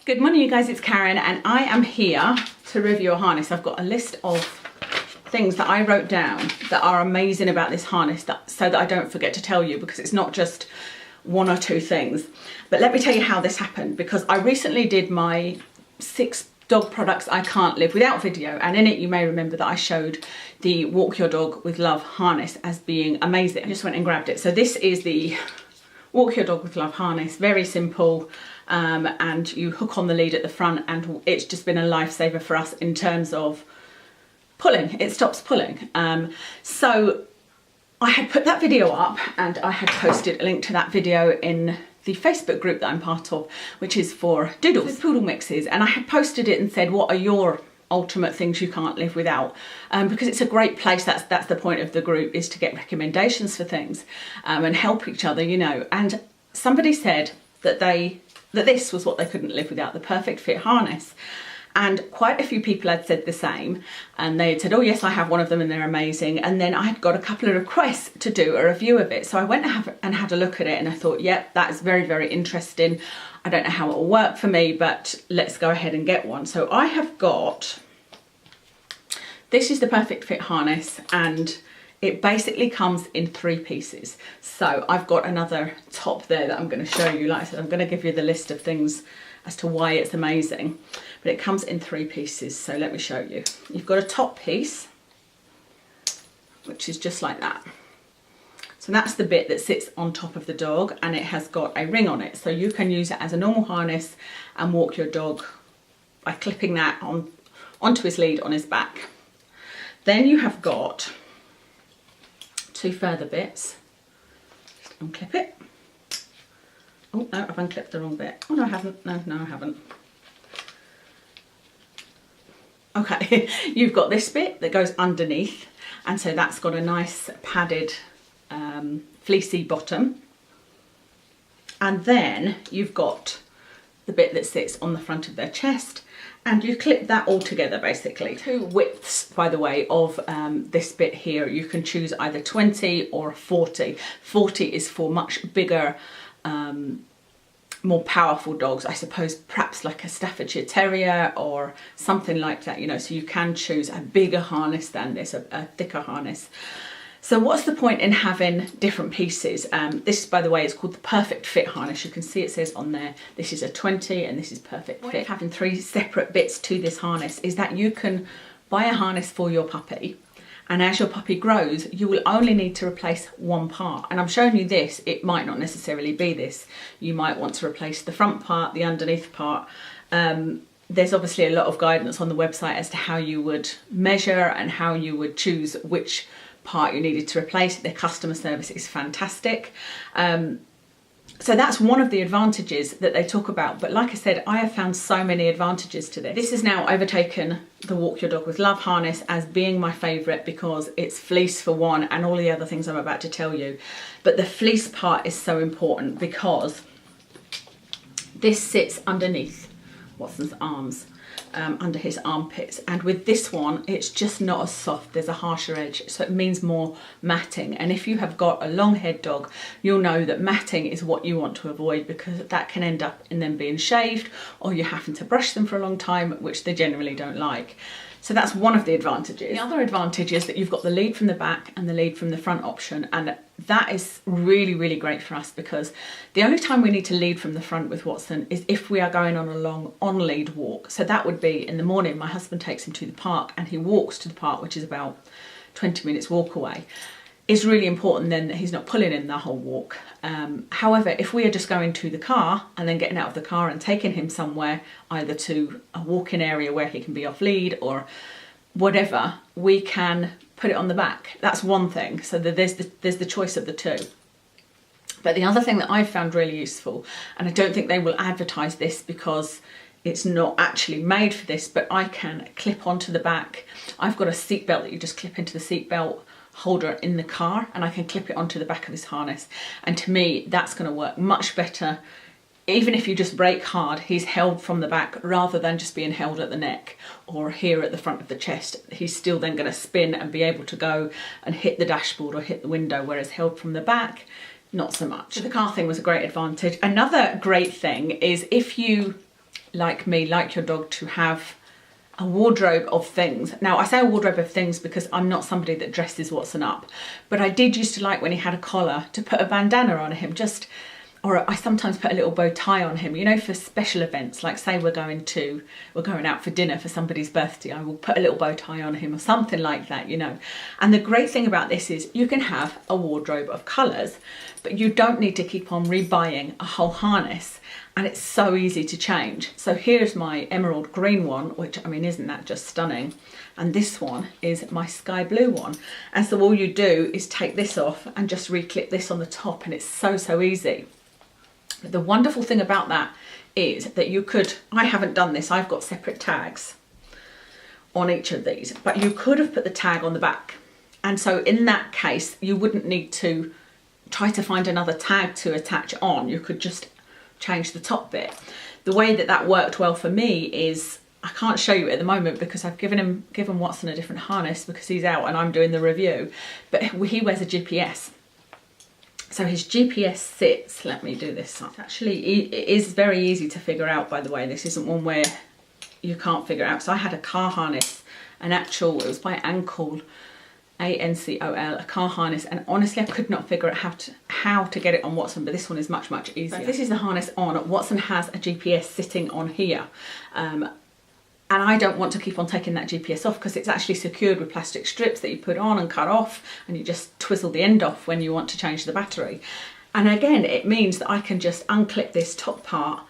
Good morning you guys, it's Karen and I am here to review a harness. I've got a list of things that I wrote down that are amazing about this harness so that I don't forget to tell you, because it's not just one or two things. But let me tell you how this happened, because I recently did my 6 dog products I can't live without video, and in it you may remember that I showed the Walk Your Dog with Love harness as being amazing. I just went and grabbed it. So this is the Walk Your Dog with Love harness, very simple. And you hook on the lead at the front, and it's just been a lifesaver for us in terms of pulling. It stops pulling. So I had put that video up and I had posted a link to that video in the Facebook group that I'm part of, which is for doodles, poodle mixes, and I had posted it and said, what are your ultimate things you can't live without? Because it's a great place. That's the point of the group, is to get recommendations for things and help each other, you know. And somebody said that this was what they couldn't live without, the Perfect Fit harness. And quite a few people had said the same, and they had said, oh yes, I have one of them and they're amazing. And then I had got a couple of requests to do a review of it. So I went and had a look at it, and I thought, yep, that is very, very interesting. I don't know how it will work for me, but let's go ahead and get one. So I have got, this is the Perfect Fit harness, and it basically comes in 3 pieces. So I've got another top there that I'm going to show you. Like I said, I'm going to give you the list of things as to why it's amazing, but it comes in 3 pieces. So let me show you. You've got a top piece, which is just like that. So that's the bit that sits on top of the dog, and it has got a ring on it. So you can use it as a normal harness and walk your dog by clipping that onto his lead on his back. Then you have got 2 further bits. Just unclip it. Oh no, I've unclipped the wrong bit. Oh no, I haven't. No, I haven't. Okay, you've got this bit that goes underneath, and so that's got a nice padded fleecy bottom. And then you've got the bit that sits on the front of their chest, and you clip that all together basically. 2 widths, by the way, of this bit here. You can choose either 20 or 40. 40 is for much bigger, more powerful dogs, I suppose, perhaps like a Staffordshire Terrier or something like that, you know, so you can choose a bigger harness than this, a thicker harness. So what's the point in having different pieces? This, by the way, is called the Perfect Fit harness. You can see it says on there, this is a 20 and this is Perfect Fit. Having 3 separate bits to this harness is that you can buy a harness for your puppy, and as your puppy grows, you will only need to replace one part. And I'm showing you this, it might not necessarily be this. You might want to replace the front part, the underneath part. There's obviously a lot of guidance on the website as to how you would measure and how you would choose which part you needed to replace. Their customer service is fantastic. So that's one of the advantages that they talk about. But like I said, I have found so many advantages to this. This has now overtaken the Walk Your Dog with Love harness as being my favourite, because it's fleece for one, and all the other things I'm about to tell you. But the fleece part is so important because this sits underneath Watson's arms. Under his armpits, and with this one it's just not as soft, there's a harsher edge, so it means more matting. And if you have got a long head dog, you'll know that matting is what you want to avoid, because that can end up in them being shaved, or you're having to brush them for a long time, which they generally don't like. So that's one of the advantages. The other advantage is that you've got the lead from the back and the lead from the front option, and that is really, really great for us, because the only time we need to lead from the front with Watson is if we are going on a long on-lead walk. So that would be in the morning. My husband takes him to the park, and he walks to the park, which is about 20 minutes walk away. It's really important then that he's not pulling in the whole walk. However, if we are just going to the car and then getting out of the car and taking him somewhere, either to a walking area where he can be off lead or whatever, we can put it on the back. That's one thing. So there's the choice of the 2. But the other thing that I've found really useful, and I don't think they will advertise this because it's not actually made for this, but I can clip onto the back. I've got a seatbelt that you just clip into the seatbelt holder in the car, and I can clip it onto the back of his harness. And to me, that's going to work much better. Even if you just brake hard, he's held from the back rather than just being held at the neck or here at the front of the chest. He's still then going to spin and be able to go and hit the dashboard or hit the window, whereas held from the back, not so much. So the car thing was a great advantage. Another great thing is if you like me, like your dog, to have a wardrobe of things. Now, I say a wardrobe of things because I'm not somebody that dresses Watson up, but I did used to like when he had a collar to put a bandana on him, or I sometimes put a little bow tie on him, you know, for special events, like say we're going out for dinner for somebody's birthday, I will put a little bow tie on him or something like that, you know. And the great thing about this is you can have a wardrobe of colours, but you don't need to keep on rebuying a whole harness, and it's so easy to change. So here's my emerald green one, which, I mean, isn't that just stunning? And this one is my sky blue one. And so all you do is take this off and just re-clip this on the top, and it's so easy. But the wonderful thing about that is that you could, I haven't done this, I've got separate tags on each of these, but you could have put the tag on the back. And so in that case, you wouldn't need to try to find another tag to attach on. You could just change the top bit. The way that that worked well for me is, I can't show you at the moment because I've given Watson a different harness because he's out and I'm doing the review, but he wears a GPS. So his GPS sits, let me do this. It is very easy to figure out, by the way. This isn't one where you can't figure out. So I had a car harness, it was by Ancol, A-N-C-O-L, a car harness, and honestly I could not figure out how to get it on Watson, but this one is much easier. So this is the harness on. Watson has a GPS sitting on here. And I don't want to keep on taking that GPS off because it's actually secured with plastic strips that you put on and cut off, and you just twizzle the end off when you want to change the battery. And again, it means that I can just unclip this top part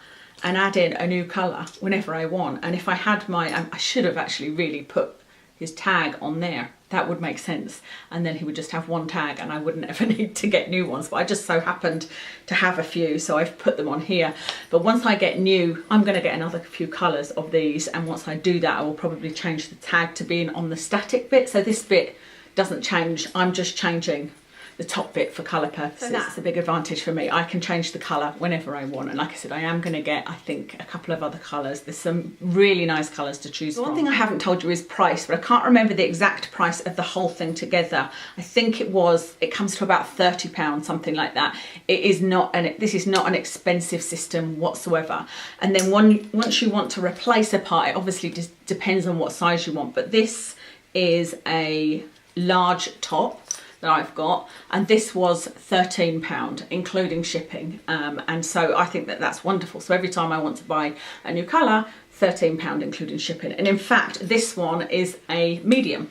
and add in a new colour whenever I want. And if I had I should have actually really put his tag on there. That would make sense. And then he would just have one tag and I wouldn't ever need to get new ones. But I just so happened to have a few, so I've put them on here. But once I get new, I'm going to get another few colours of these. And once I do that, I will probably change the tag to being on the static bit. So this bit doesn't change. I'm just changing the top bit for colour purposes. So that's a big advantage for me. I can change the colour whenever I want. And like I said, I am going to get, I think, a couple of other colours. There's some really nice colours to choose from. One thing I haven't told you is price, but I can't remember the exact price of the whole thing together. I think it comes to about £30, something like that. This is not an expensive system whatsoever. And then once you want to replace a part, it obviously just depends on what size you want. But this is a large top that I've got, and this was £13 including shipping, and so I think that that's wonderful. So every time I want to buy a new colour, £13 including shipping. And in fact this one is a medium,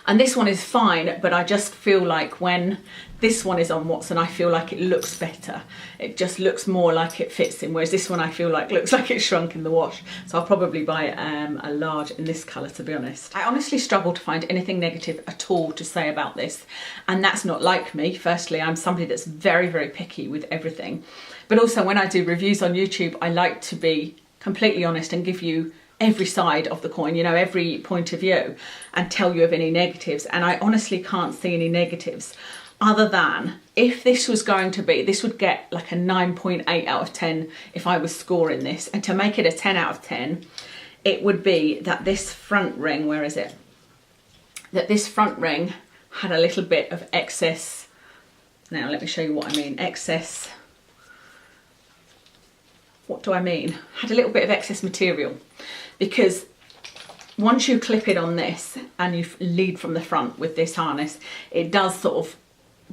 and this one is fine, but I just feel like when this one is on Watson, I feel like it looks better. It just looks more like it fits in, whereas this one I feel like looks like it's shrunk in the wash. So I'll probably buy a large in this colour, to be honest. I honestly struggle to find anything negative at all to say about this, and that's not like me. Firstly, I'm somebody that's very picky with everything, but also when I do reviews on YouTube, I like to be completely honest and give you every side of the coin, you know, every point of view, and tell you of any negatives. And I honestly can't see any negatives, other than if this was going to be, this would get like a 9.8 out of 10 if I was scoring this. And to make it a 10 out of 10, it would be that this front ring, where is it? That this front ring had a little bit of excess. Now let me show you what I mean. Excess. What do I mean? Had a little bit of excess material, because once you clip it on this and you lead from the front with this harness, it does sort of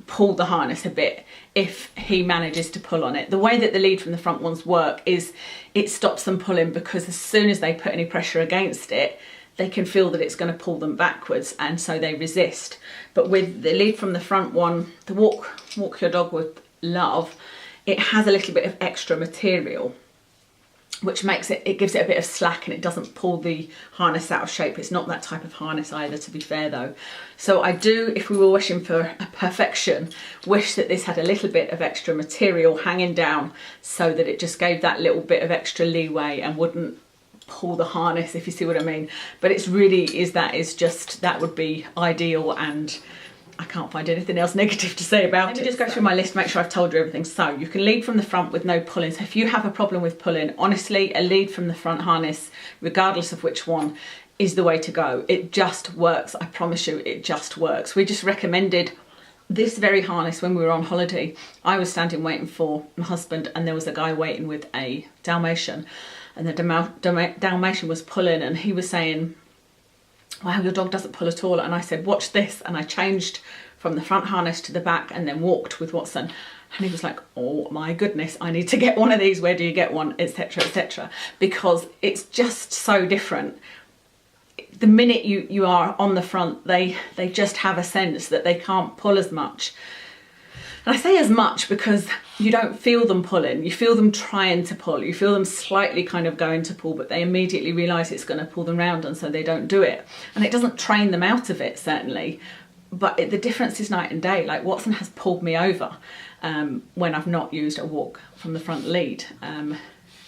pull the harness a bit if he manages to pull on it. The way that the lead from the front ones work is it stops them pulling, because as soon as they put any pressure against it, they can feel that it's going to pull them backwards, and so they resist. But with the lead from the front one, the walk your dog with love, it has a little bit of extra material, which makes it gives it a bit of slack, and it doesn't pull the harness out of shape. It's not that type of harness either, to be fair though. So I do, if we were wishing for a perfection, wish that this had a little bit of extra material hanging down, so that it just gave that little bit of extra leeway and wouldn't pull the harness, if you see what I mean. But it's really that would be ideal, and I can't find anything else negative to say about it. Let me just go through my list, make sure I've told you everything. So you can lead from the front with no pulling. So if you have a problem with pulling, honestly, a lead from the front harness, regardless of which one, is the way to go. It just works. I promise you, it just works. We just recommended this very harness, when we were on holiday, I was standing waiting for my husband, and there was a guy waiting with a Dalmatian, and the Dalmatian was pulling, and he was saying, wow, your dog doesn't pull at all. And I said, watch this. And I changed from the front harness to the back and then walked with Watson. And he was like, oh my goodness, I need to get one of these. Where do you get one? Etc, etc. Because it's just so different. The minute you are on the front, they just have a sense that they can't pull as much. And I say as much because you don't feel them pulling. You feel them trying to pull. You feel them slightly kind of going to pull, but they immediately realise it's going to pull them round, and so they don't do it. And it doesn't train them out of it, certainly. But the difference is night and day. Like, Watson has pulled me over when I've not used a walk from the front lead. And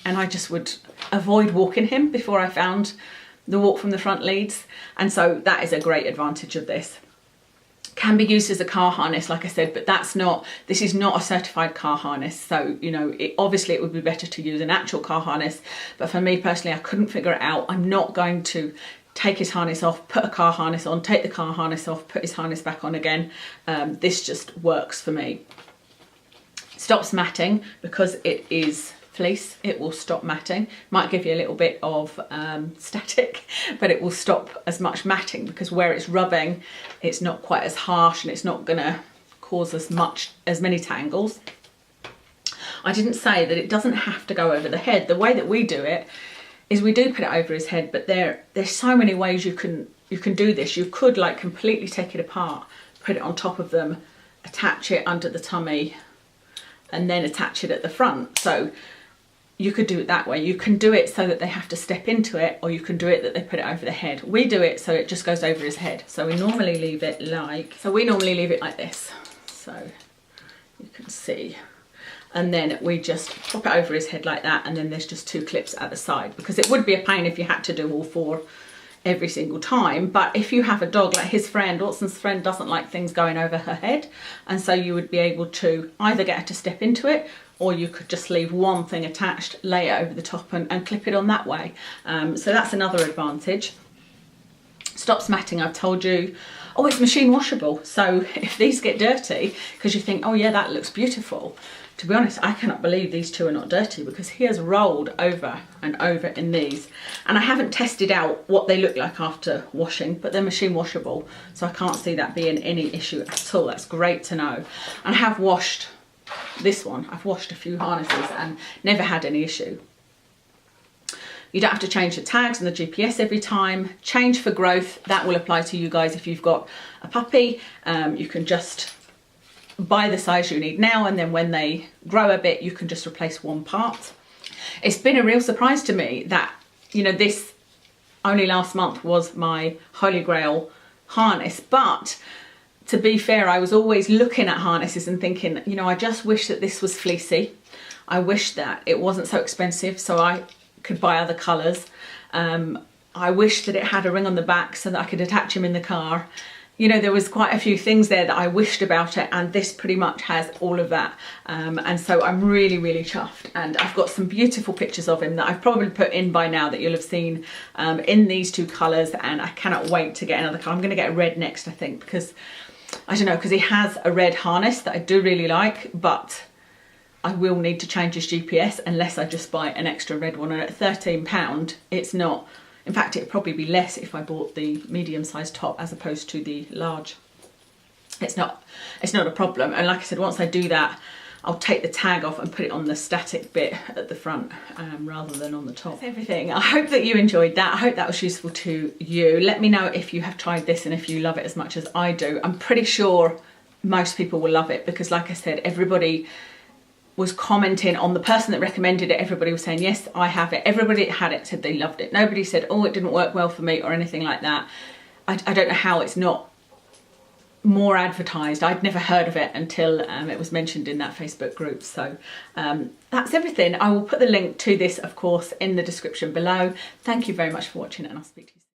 I just would avoid walking him before I found the walk from the front leads. And so that is a great advantage of this. Can be used as a car harness, like I said, but this is not a certified car harness. So, you know, obviously it would be better to use an actual car harness. But for me personally, I couldn't figure it out. I'm not going to take his harness off, put a car harness on, take the car harness off, put his harness back on again. This just works for me. Stops matting because it is fleece. It will stop matting. Might give you a little bit of static, but it will stop as much matting because where it's rubbing, it's not quite as harsh and it's not gonna cause as many tangles. I didn't say that it doesn't have to go over the head. The way that we do it is we do put it over his head, but there's so many ways you can do this. You could like completely take it apart, put it on top of them, attach it under the tummy, and then attach it at the front. So you could do it that way. You can do it so that they have to step into it, or you can do it that they put it over the head. We do it so it just goes over his head. So we normally leave it like this. So you can see. And then we just pop it over his head like that, and then there's just 2 clips at the side, because it would be a pain if you had to do all 4 every single time. But if you have a dog like his friend, Watson's friend doesn't like things going over her head, and so you would be able to either get her to step into it, or you could just leave one thing attached, lay it over the top and clip it on that way. So that's another advantage. Stops matting, I've told you. Oh, it's machine washable. So if these get dirty, because you think, oh yeah, that looks beautiful. To be honest, I cannot believe these 2 are not dirty, because he has rolled over and over in these. And I haven't tested out what they look like after washing, but they're machine washable. So I can't see that being any issue at all. That's great to know. And I have washed this one. I've washed a few harnesses and never had any issue. You don't have to change the tags and the GPS every time. Change for growth, that will apply to you guys if you've got a puppy. You can just buy the size you need now, and then when they grow a bit, you can just replace one part. It's been a real surprise to me that, you know, this only last month was my Holy Grail harness, but to be fair, I was always looking at harnesses and thinking, you know, I just wish that this was fleecy. I wish that it wasn't so expensive so I could buy other colours. I wish that it had a ring on the back so that I could attach him in the car. You know, there was quite a few things there that I wished about it, and this pretty much has all of that. And so I'm really, really chuffed. And I've got some beautiful pictures of him that I've probably put in by now that you'll have seen in these 2 colours, and I cannot wait to get another colour. I'm going to get a red next, I think, because, I don't know, because he has a red harness that I do really like, but I will need to change his GPS unless I just buy an extra red one. And at £13, it's not. In fact, it'd probably be less if I bought the medium-sized top as opposed to the large. It's not a problem. And like I said, once I do that, I'll take the tag off and put it on the static bit at the front rather than on the top. That's everything. I hope that you enjoyed that. I hope that was useful to you. Let me know if you have tried this and if you love it as much as I do. I'm pretty sure most people will love it because, like I said, everybody was commenting on the person that recommended it. Everybody was saying, yes, I have it. Everybody that had it said they loved it. Nobody said, oh, it didn't work well for me or anything like that. I don't know how it's not more advertised. I'd never heard of it until it was mentioned in that Facebook group. So that's everything. I will put the link to this, of course, in the description below. Thank you very much for watching, and I'll speak to you soon.